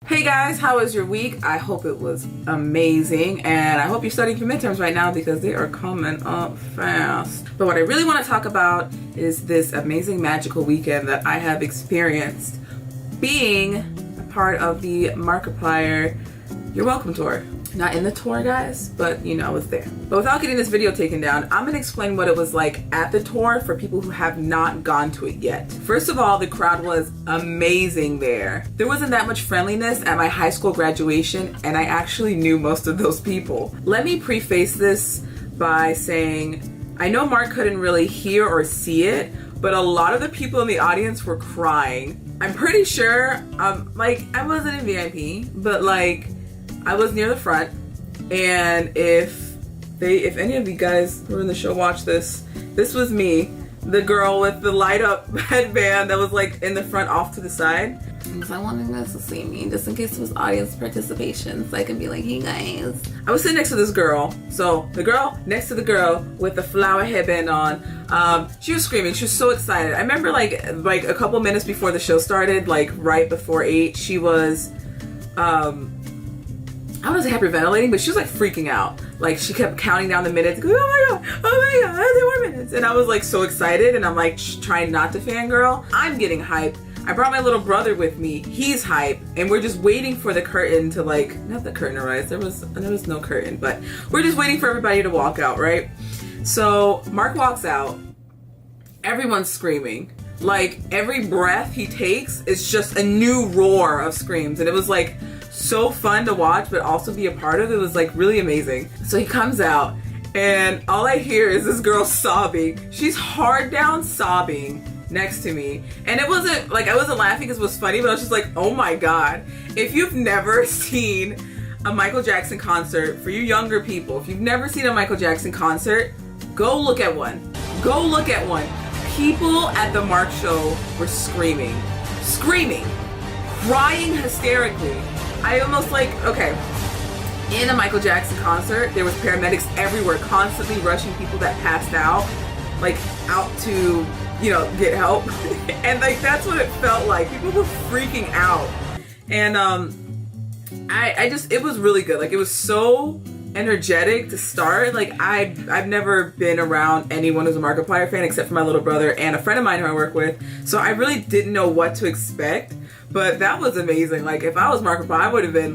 Hey guys, how was your week? I hope it was amazing, and I hope you're studying for midterms right now because they are coming up fast. But what I really want to talk about is this amazing magical weekend that I have experienced being a part of the Markiplier You're Welcome tour. Not in the tour, guys, but you know, I was there. But without getting this video taken down, I'm gonna explain what it was like at the tour for people who have not gone to it yet. First of all, the crowd was amazing there. There wasn't that much friendliness at my high school graduation, and I actually knew most of those people. Let me preface this by saying, I know Mark couldn't really hear or see it, but a lot of the people in the audience were crying. I'm pretty sure, I wasn't in VIP, but I was near the front, and if any of you guys who are in the show watch this was me, the girl with the light up headband that was in the front off to the side. Because I wanted guys to see me, just in case it was audience participation, so I can be like, hey guys. I was sitting next to this girl, so the girl next to the girl with the flower headband on, she was screaming, she was so excited. I remember like a couple minutes before the show started, right before 8, she was, I was hyperventilating, but she was freaking out. She kept counting down the minutes. Oh my god, 10 more minutes. And I was so excited, and I'm trying not to fangirl. I'm getting hype. I brought my little brother with me. He's hype, and we're just waiting for the curtain to not the curtain to rise. There was no curtain, but we're just waiting for everybody to walk out, right? So Mark walks out. Everyone's screaming. Every breath he takes is just a new roar of screams, and it was so fun to watch, but also be a part of. It was really amazing. So he comes out, and all I hear is this girl sobbing. She's hard down sobbing next to me, and it wasn't I wasn't laughing because it was funny, but I was just oh my god. If you've never seen a Michael Jackson concert, for you younger people, if you've never seen a Michael Jackson concert, go look at one. Go look at one. People at the Mark show were screaming, crying hysterically. I almost okay, in a Michael Jackson concert, there was paramedics everywhere constantly rushing people that passed out, out to, get help. And that's what it felt like. People were freaking out. And it was really good. It was so energetic to start. I've never been around anyone who's a Markiplier fan except for my little brother and a friend of mine who I work with. So I really didn't know what to expect. But that was amazing. If I was Markiplier, I would have been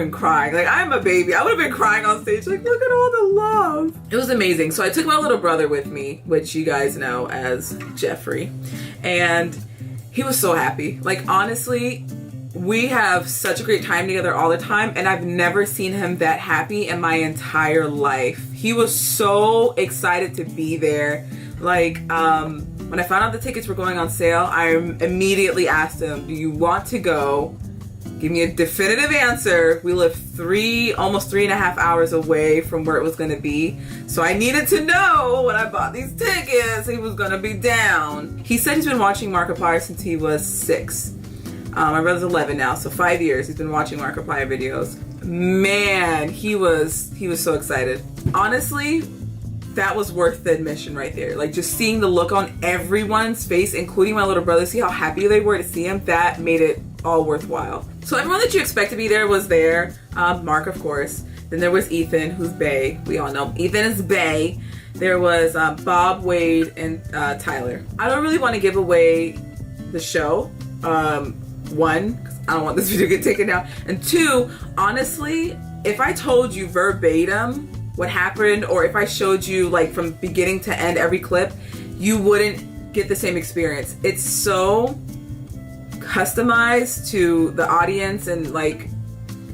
crying. I'm a baby. I would have been crying on stage. Look at all the love. It was amazing. So I took my little brother with me, which you guys know as Jeffrey. And he was so happy. Honestly, we have such a great time together all the time, and I've never seen him that happy in my entire life. He was so excited to be there. When I found out the tickets were going on sale, I immediately asked him, do you want to go? Give me a definitive answer. We live almost 3.5 hours away from where it was going to be. So I needed to know when I bought these tickets, he was going to be down. He said he's been watching Markiplier since he was 6. My brother's 11 now, so 5 years he's been watching Markiplier videos. Man, he was so excited. Honestly, that was worth the admission right there. Just seeing the look on everyone's face, including my little brother, see how happy they were to see him, that made it all worthwhile. So everyone that you expect to be there was there. Mark, of course. Then there was Ethan, who's bae. We all know Ethan is bae. There was Bob, Wade, and Tyler. I don't really want to give away the show. One, because I don't want this video to get taken down. And 2, honestly, if I told you verbatim what happened, or if I showed you from beginning to end every clip, you wouldn't get the same experience. It's so customized to the audience, and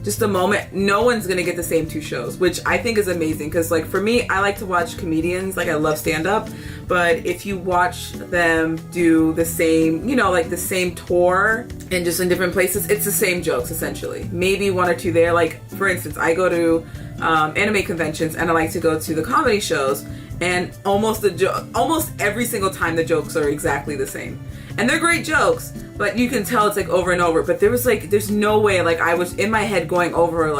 just the moment. No one's gonna get the same 2 shows, which I think is amazing, because for me, I like to watch comedians. I love stand-up, but if you watch them do the same, the same tour and just in different places, it's the same jokes essentially. Maybe 1 or 2 there. For instance, I go to anime conventions, and I like to go to the comedy shows, and almost every single time the jokes are exactly the same, and they're great jokes, but you can tell it's over and over. But there was there's no way. I was in my head going over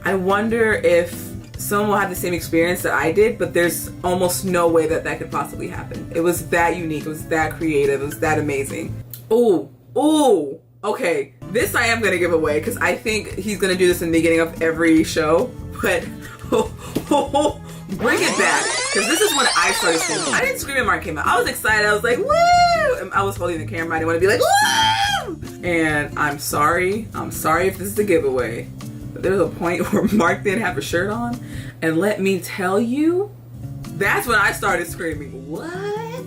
I wonder if someone will have the same experience that I did, but there's almost no way that could possibly happen. It was that unique, it was that creative, it was that amazing. Oh, okay. this I am gonna give away because I think he's gonna do this in the beginning of every show. But bring it back, because this is when I started screaming. I didn't scream when Mark came out. I was excited. I was like, woo! And I was holding the camera. I didn't want to be like, woo! And I'm sorry if this is a giveaway, but there's a point where Mark didn't have a shirt on, and let me tell you, that's when I started screaming. What?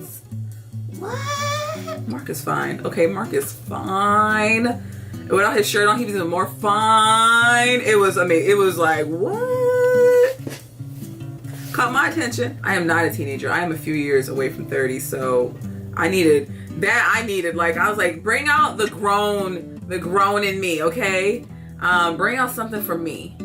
Mark is fine. Okay, Mark is fine. Without his shirt on, he was even more fine. It was amazing. It was like, what? Caught my attention. I am not a teenager. I am a few years away from 30, so I needed that. Like, I was like, bring out the grown in me, okay? Bring out something for me.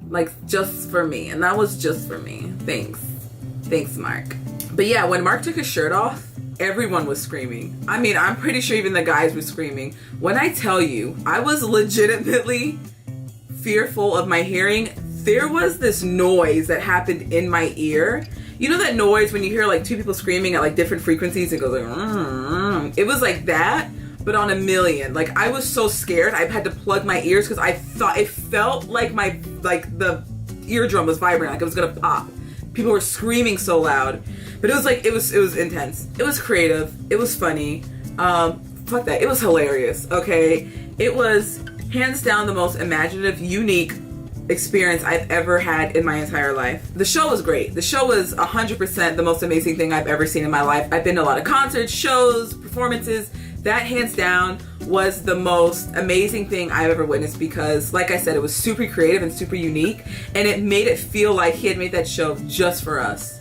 Like, just for me. And that was just for me. Thanks, Mark. But yeah, when Mark took his shirt off, everyone was screaming. I mean, I'm pretty sure even the guys were screaming. When I tell you, I was legitimately fearful of my hearing. There was this noise that happened in my ear. You know that noise when you hear like two people screaming at like different frequencies? It goes like, It was like that, but on a million. Like, I was so scared. I had to plug my ears because I thought it felt like the eardrum was vibrating, like it was gonna pop. People were screaming so loud. But it was like, it was intense. It was creative. It was funny. Fuck that. It was hilarious, okay? It was hands down the most imaginative, unique experience I've ever had in my entire life. The show was great. The show was 100% the most amazing thing I've ever seen in my life. I've been to a lot of concerts, shows, performances. That hands down was the most amazing thing I've ever witnessed because, like I said, it was super creative and super unique, and it made it feel like he had made that show just for us.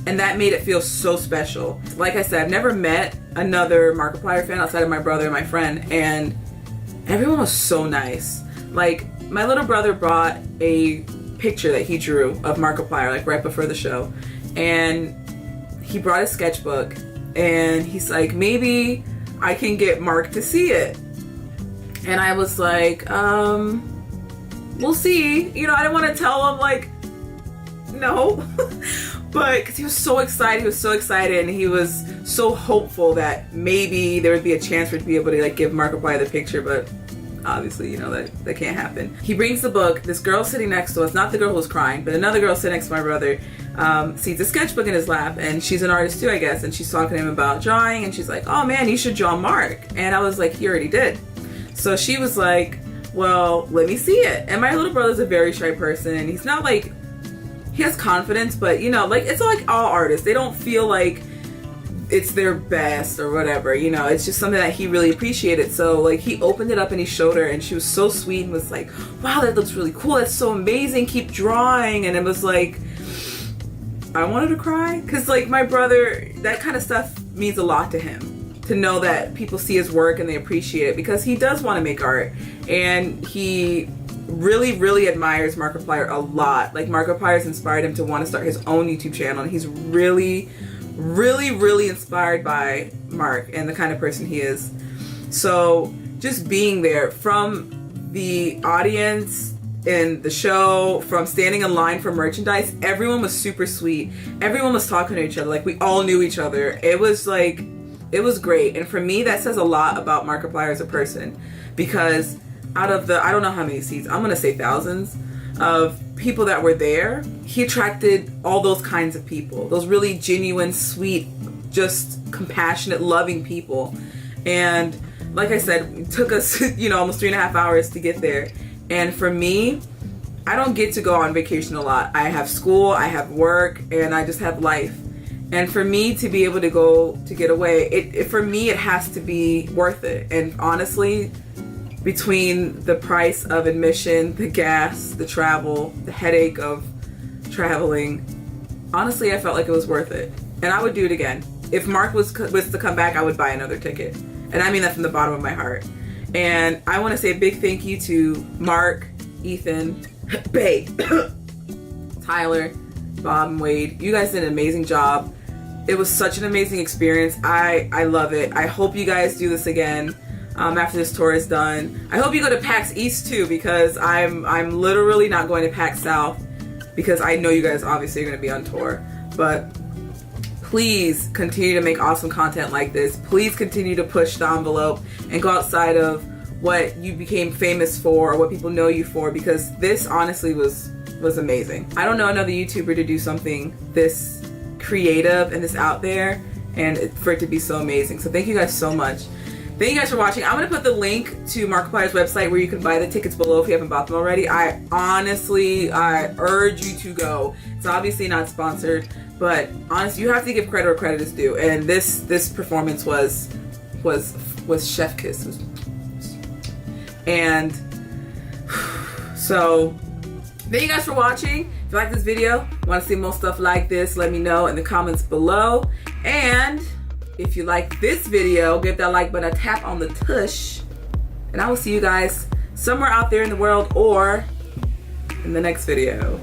And that made it feel so special. Like I said, I've never met another Markiplier fan outside of my brother and my friend, and everyone was so nice. Like, my little brother brought a picture that he drew of Markiplier, like right before the show, and he brought a sketchbook, and he's like, maybe I can get Mark to see it. And I was like, we'll see. You know, I didn't want to tell him, like, no. But because he was so excited, and he was so hopeful that maybe there would be a chance for it to be able to like give Markiplier the picture, but obviously, you know, that can't happen. He brings the book. This girl sitting next to us, not the girl who was crying, but another girl sitting next to my brother, sees a sketchbook in his lap, and she's an artist too, I guess, and she's talking to him about drawing, and she's like, oh man, you should draw Mark. And I was like, he already did. So she was like, well, let me see it. And my little brother's a very shy person. He's not like, he has confidence, but you know, like, it's like all artists. They don't feel like it's their best or whatever, you know, it's just something that he really appreciated. So like, he opened it up and he showed her, and she was so sweet and was like, wow, that looks really cool. That's so amazing. Keep drawing. And it was like, I wanted to cry because like my brother, that kind of stuff means a lot to him, to know that people see his work and they appreciate it, because he does want to make art, and he really admires Markiplier a lot. Like, Markiplier's inspired him to want to start his own YouTube channel, and he's really inspired by Mark and the kind of person he is. So just being there, from the audience in the show, from standing in line for merchandise, everyone was super sweet. Everyone was talking to each other. Like, we all knew each other. It was like, it was great. And for me, that says a lot about Markiplier as a person, because out of the, I don't know how many seats, I'm gonna say thousands of people that were there, he attracted all those kinds of people, those really genuine, sweet, just compassionate, loving people. And like I said, it took us, you know, almost 3.5 hours to get there. And for me, I don't get to go on vacation a lot. I have school, I have work, and I just have life. And for me to be able to go to get away, for me, it has to be worth it. And honestly, between the price of admission, the gas, the travel, the headache of traveling, honestly, I felt like it was worth it. And I would do it again. If Mark was to come back, I would buy another ticket. And I mean that from the bottom of my heart. And I want to say a big thank you to Mark, Ethan, Babe, Tyler, Bob, and Wade. You guys did an amazing job. It was such an amazing experience. I love it. I hope you guys do this again. After this tour is done. I hope you go to PAX East too, because I'm literally not going to PAX South, because I know you guys obviously are going to be on tour. But please continue to make awesome content like this. Please continue to push the envelope and go outside of what you became famous for or what people know you for, because this honestly was amazing. I don't know another YouTuber to do something this creative and this out there and for it to be so amazing. So thank you guys so much. Thank you guys for watching. I'm going to put the link to Markiplier's website where you can buy the tickets below if you haven't bought them already. I urge you to go. It's obviously not sponsored, but honestly, you have to give credit where credit is due. And this performance was chef kiss. And so thank you guys for watching. If you like this video, want to see more stuff like this, let me know in the comments below. And if you like this video, give that like button a tap on the tush. And I will see you guys somewhere out there in the world or in the next video.